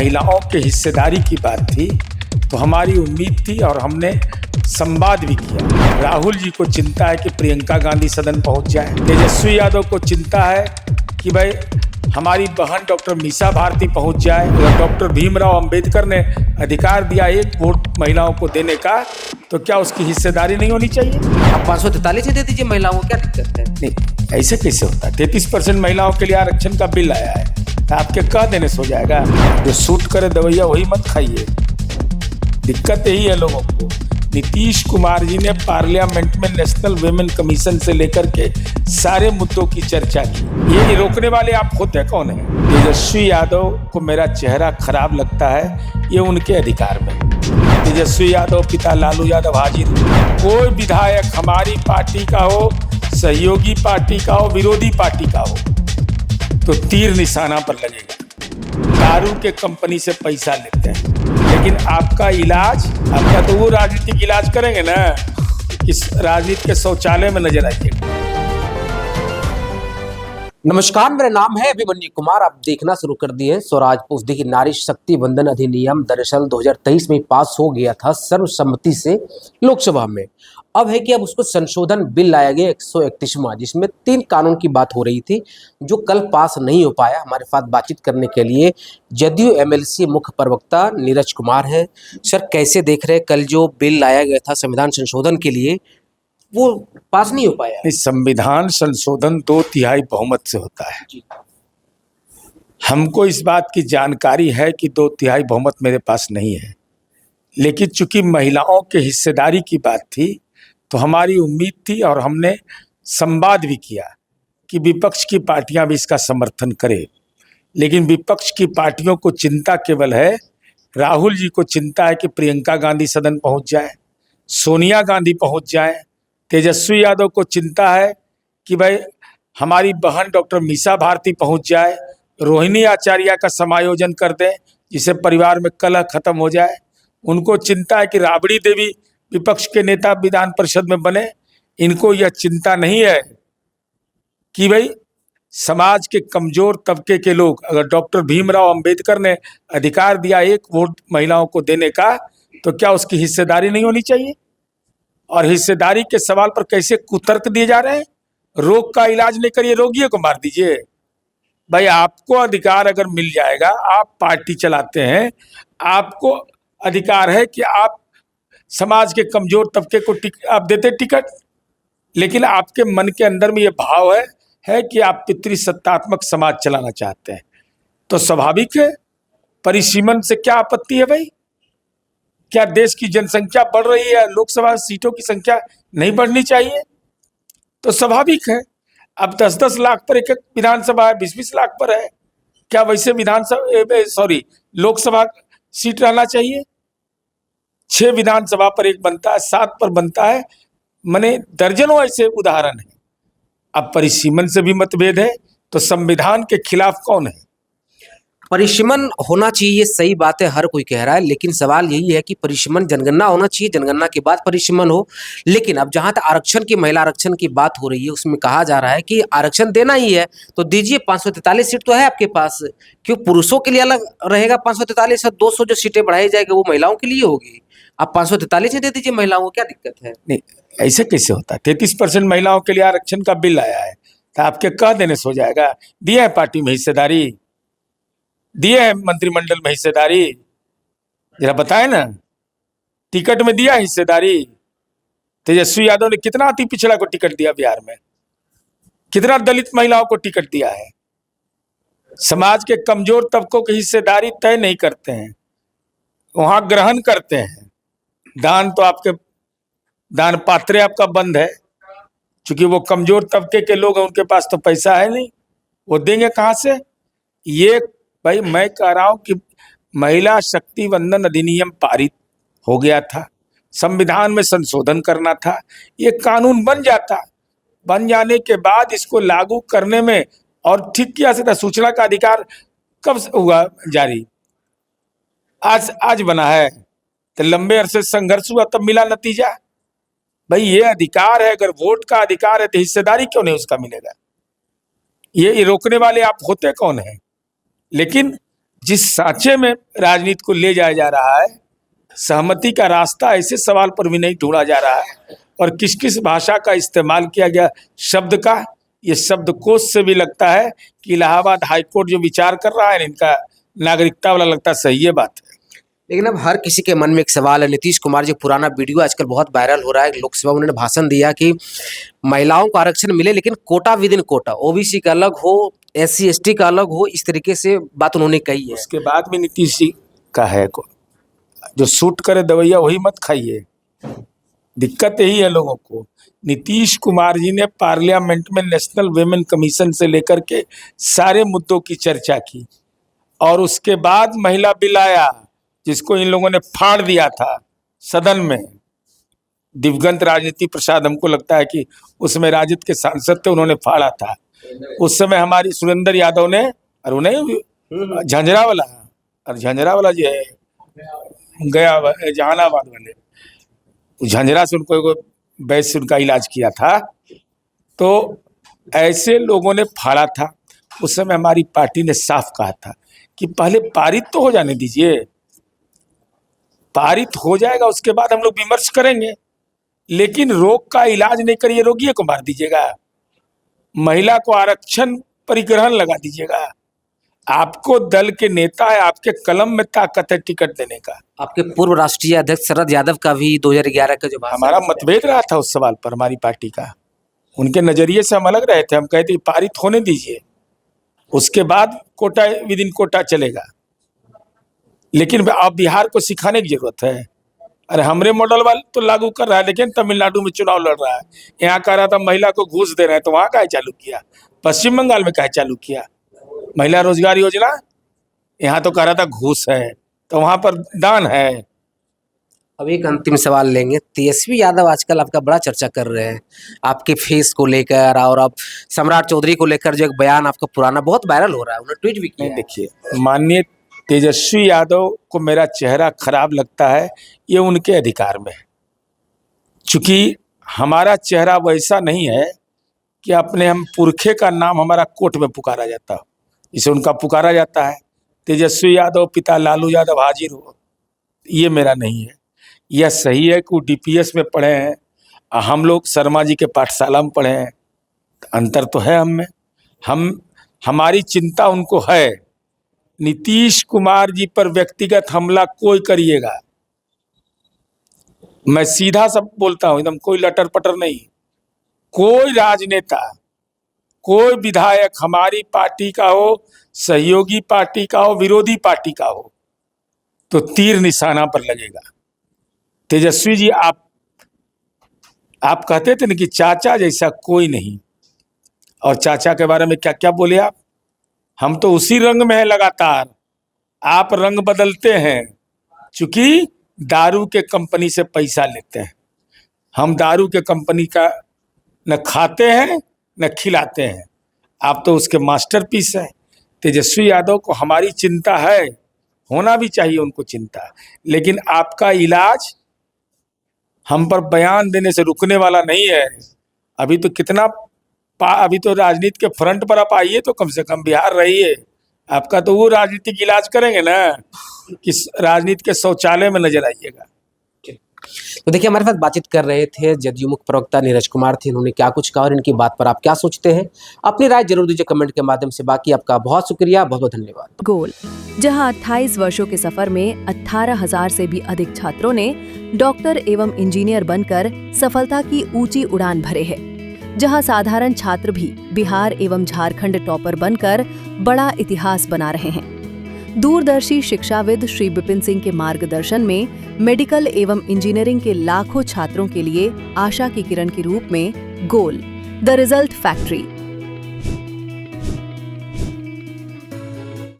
महिलाओं के हिस्सेदारी की बात थी तो हमारी उम्मीद थी और हमने संवाद भी किया। राहुल जी को चिंता है कि प्रियंका गांधी सदन पहुंच जाए। तेजस्वी यादव को चिंता है कि भाई हमारी बहन डॉक्टर मीसा भारती पहुंच जाए। और डॉक्टर भीमराव अंबेडकर ने अधिकार दिया एक वोट महिलाओं को देने का, तो क्या उसकी हिस्सेदारी नहीं होनी चाहिए? आप 543 ही दे दीजिए महिलाओं को, क्या दिक्कत है? नहीं, ऐसे कैसे होता है? 33% महिलाओं के लिए आरक्षण का बिल आया है, तो आपके कह देने सो जाएगा? जो सूट करे दवाइयाँ वही मत खाइए। दिक्कत यही है लोगों को। नीतीश कुमार जी ने पार्लियामेंट में नेशनल वुमेन कमीशन से लेकर के सारे मुद्दों की चर्चा की। ये रोकने वाले आप होते कौन हैं? तेजस्वी यादव को मेरा चेहरा खराब लगता है, ये उनके अधिकार में। तेजस्वी यादव पिता लालू यादव हाजिर। कोई विधायक हमारी पार्टी का हो, सहयोगी पार्टी का हो, विरोधी पार्टी का हो, तो तीर निशाना पर लगेगा। दारू के कंपनी से पैसा लेते हैं, लेकिन आपका इलाज, आपका तो वो राजनीतिक इलाज करेंगे ना, इस राजनीति के शौचालय में नजर आइएगा। नमस्कार, मेरा नाम है अभिमन्यु कुमार। आप देखना शुरू कर दिए स्वराज पोस्ट। देखिए, नारी शक्ति वंदन अधिनियम दरअसल 2023 में पास हो गया था सर्वसम्मति से लोकसभा में। अब है कि अब उसको संशोधन बिल लाया गया 131वां, जिसमें 3 कानून की बात हो रही थी जो कल पास नहीं हो पाया। हमारे साथ बातचीत करने के लिए जदयू एमएलसी मुख्य प्रवक्ता नीरज कुमार है। सर, कैसे देख रहे हैं कल जो बिल लाया गया था संविधान संशोधन के लिए, वो पास नहीं हो पाया? संविधान संशोधन 2/3 बहुमत से होता है। हमको इस बात की जानकारी है कि 2/3 बहुमत मेरे पास नहीं है, लेकिन चूंकि महिलाओं के हिस्सेदारी की बात थी तो हमारी उम्मीद थी और हमने संवाद भी किया कि विपक्ष की पार्टियां भी इसका समर्थन करें। लेकिन विपक्ष की पार्टियों को चिंता केवल है, राहुल जी को चिंता है कि प्रियंका गांधी सदन पहुंच जाए, सोनिया गांधी पहुंच जाए। तेजस्वी यादव को चिंता है कि भाई हमारी बहन डॉक्टर मीसा भारती पहुंच जाए, रोहिणी आचार्य का समायोजन कर दें, जिससे परिवार में कलह खत्म हो जाए। उनको चिंता है कि राबड़ी देवी विपक्ष के नेता विधान परिषद में बने। इनको यह चिंता नहीं है कि भाई समाज के कमजोर तबके के लोग, अगर डॉक्टर भीमराव अंबेडकर ने अधिकार दिया एक वोट महिलाओं को देने का, तो क्या उसकी हिस्सेदारी नहीं होनी चाहिए? और हिस्सेदारी के सवाल पर कैसे कुतर्क दिए जा रहे हैं। रोग का इलाज नहीं करिए, रोगियों को मार दीजिए। भाई आपको अधिकार अगर मिल जाएगा, आप पार्टी चलाते हैं, आपको अधिकार है कि आप समाज के कमजोर तबके को आप देते टिकट, लेकिन आपके मन के अंदर में ये भाव है कि आप पितृसत्तात्मक समाज चलाना चाहते हैं, तो स्वाभाविक है परिसीमन से क्या आपत्ति है भाई? क्या देश की जनसंख्या बढ़ रही है, लोकसभा सीटों की संख्या नहीं बढ़नी चाहिए? तो स्वाभाविक है। अब 10-10 लाख पर एक विधानसभा है, 20-20 लाख पर है। क्या वैसे लोकसभा सीट रहना चाहिए? 6 विधानसभा पर एक बनता है, 7 पर बनता है, माने दर्जनों ऐसे उदाहरण है। अब परिसीमन से भी मतभेद है, तो संविधान के खिलाफ कौन है? परिसीमन होना चाहिए, ये सही बात है, हर कोई कह रहा है, लेकिन सवाल यही है कि परिसीमन जनगणना होना चाहिए, जनगणना के बाद परिसीमन हो। लेकिन अब जहां तक आरक्षण की, महिला आरक्षण की बात हो रही है, उसमें कहा जा रहा है कि आरक्षण देना ही है तो दीजिए। 543 सीट तो है आपके पास, क्यों पुरुषों के लिए अलग रहेगा 543 और 200 जो सीटें बढ़ाई जाएगी वो महिलाओं के लिए होगी? आप 543 ही दे दीजिए महिलाओं को, क्या दिक्कत है? नहीं, ऐसे कैसे होता है? 33% महिलाओं के लिए आरक्षण का बिल आया है, तो आपके कह देने सो जाएगा? दिया है पार्टी में हिस्सेदारी, दिए है मंत्रिमंडल में हिस्सेदारी, जरा बताए ना। टिकट में दिया हिस्सेदारी? तेजस्वी यादव ने कितना अति पिछड़ा को टिकट दिया बिहार में, कितना दलित महिलाओं को टिकट दिया है। समाज के कमजोर तबकों की हिस्सेदारी तय नहीं करते हैं, वहां ग्रहण करते हैं। दान तो आपके दान पात्र आपका बंद है, क्योंकि वो कमजोर तबके के लोग हैं, उनके पास तो पैसा है नहीं, वो देंगे कहां से? ये भाई मैं कह रहा हूं कि महिला शक्ति वंदन अधिनियम पारित हो गया था, संविधान में संशोधन करना था, ये कानून बन जाता। बन जाने के बाद इसको लागू करने में और ठीक किया से था। सूचना का अधिकार कब हुआ जारी? आज बना है, तो लंबे अरसे संघर्ष हुआ तब मिला नतीजा। भाई ये अधिकार है, अगर वोट का अधिकार है तो हिस्सेदारी क्यों नहीं उसका मिलेगा? ये रोकने वाले आप होते कौन हैं? लेकिन जिस सांचे में राजनीति को ले जाया जा रहा है, सहमति का रास्ता ऐसे सवाल पर भी नहीं ढूंढा जा रहा है। और किस किस भाषा का इस्तेमाल किया गया शब्द का, ये शब्दकोश से भी लगता है कि इलाहाबाद हाईकोर्ट जो विचार कर रहा है इनका नागरिकता वाला लगता है सही है बात है। लेकिन अब हर किसी के मन में एक सवाल है। नीतीश कुमार जी पुराना वीडियो आजकल बहुत वायरल हो रहा है। लोकसभा में उन्होंने भाषण दिया कि महिलाओं को आरक्षण मिले लेकिन quota within quota, OBC का अलग हो, SC ST का अलग हो, इस तरीके से बात उन्होंने कही है। उसके बाद भी नीतीश जी का है को जो सूट करे दवाइया वही मत खाइए, दिक्कत यही है लोगों को। नीतीश कुमार जी ने पार्लियामेंट में नेशनल वेमेन कमीशन से लेकर के सारे मुद्दों की चर्चा की और उसके बाद महिला बिल आया जिसको इन लोगों ने फाड़ दिया था सदन में। दिवंगत राजनीति प्रसाद, हमको लगता है कि उसमें राजद के सांसद थे, उन्होंने फाड़ा था। उस समय हमारी सुरेंद्र यादव ने, और उन्हें झंझरा वाला जो है गया जहानाबाद वाले, झंझरा से उनको वैद्य से उनका इलाज किया था। तो ऐसे लोगों ने फाड़ा था। उस समय हमारी पार्टी ने साफ कहा था कि पहले पारित तो हो जाने दीजिए, पारित हो जाएगा उसके बाद हम लोग विमर्श करेंगे, लेकिन रोग का इलाज नहीं करिए, रोगियों को मार दीजिएगा, महिला को आरक्षण परिग्रहण लगा दीजिएगा। आपको दल के नेता है, आपके कलम में ताकत है टिकट देने का। आपके पूर्व राष्ट्रीय अध्यक्ष शरद यादव का भी 2011 का जो हमारा मतभेद रहा था उस सवाल पर हमारी पार्टी का, उनके नजरिए से हम अलग रहे थे। हम कहते पारित होने दीजिए, उसके बाद कोटा विद इन कोटा चलेगा। लेकिन अब बिहार को सिखाने की जरूरत है। अरे हमरे मॉडल वाले तो लागू कर रहा है, लेकिन तमिलनाडु में चुनाव लड़ रहा है, यहाँ कह रहा था महिला को घूस दे रहे हैं, तो वहाँ काहे चालू किया? पश्चिम बंगाल में काहे चालू किया महिला रोजगार योजना? यहाँ तो कह रहा था घूस है, तो वहाँ पर दान है। अब एक अंतिम सवाल लेंगे। तेजस्वी यादव आजकल आपका बड़ा चर्चा कर रहे हैं, आपके फेस को लेकर, और अब सम्राट चौधरी को लेकर जो एक बयान आपका पुराना बहुत वायरल हो रहा है, उन्होंने ट्वीट भी किया है। देखिए, माननीय तेजस्वी यादव को मेरा चेहरा खराब लगता है, ये उनके अधिकार में है। चूंकि हमारा चेहरा वैसा नहीं है कि अपने हम पुरखे का नाम हमारा कोर्ट में पुकारा जाता हो, इसे उनका पुकारा जाता है तेजस्वी यादव पिता लालू यादव हाजिर हो, ये मेरा नहीं है। यह सही है कि वो DPS में पढ़े हैं, हम लोग शर्मा जी के पाठशाला में पढ़े हैं, अंतर तो है हम में। हमारी चिंता उनको है। नीतीश कुमार जी पर व्यक्तिगत हमला कोई करिएगा, मैं सीधा सब बोलता हूं, एकदम कोई लटर पटर नहीं। कोई राजनेता, कोई विधायक हमारी पार्टी का हो, सहयोगी पार्टी का हो, विरोधी पार्टी का हो, तो तीर निशाना पर लगेगा। तेजस्वी जी, आप कहते थे ना कि चाचा जैसा कोई नहीं, और चाचा के बारे में क्या क्या बोले आप? हम तो उसी रंग में है लगातार, आप रंग बदलते हैं, चूंकि दारू के कंपनी से पैसा लेते हैं। हम दारू के कंपनी का न खाते हैं न खिलाते हैं, आप तो उसके मास्टरपीस हैं। तेजस्वी यादव को हमारी चिंता है, होना भी चाहिए उनको चिंता, लेकिन आपका इलाज हम पर बयान देने से रुकने वाला नहीं है। अभी तो अभी तो राजनीति के फ्रंट पर आप आइए, तो कम से कम बिहार रहिए, आपका तो वो राजनीतिक इलाज करेंगे ना कि राजनीति के शौचालय में नजर आइएगा। तो देखिए, हमारे साथ बातचीत कर रहे थे जदयू मुख्य प्रवक्ता नीरज कुमार थे। उन्होंने क्या कुछ कहा और इनकी बात पर आप क्या सोचते हैं, अपनी राय जरूर दीजिए कमेंट के माध्यम से। बाकी आपका बहुत शुक्रिया, बहुत बहुत धन्यवाद। गोल, जहां 28 वर्षों के सफर में 18,000 से भी अधिक छात्रों ने डॉक्टर एवं इंजीनियर बनकर सफलता की ऊंची उड़ान भरे है, जहां साधारण छात्र भी बिहार एवं झारखंड टॉपर बनकर बड़ा इतिहास बना रहे हैं। दूरदर्शी शिक्षाविद श्री विपिन सिंह के मार्गदर्शन में मेडिकल एवं इंजीनियरिंग के लाखों छात्रों के लिए आशा की किरण के रूप में गोल, द रिजल्ट फैक्ट्री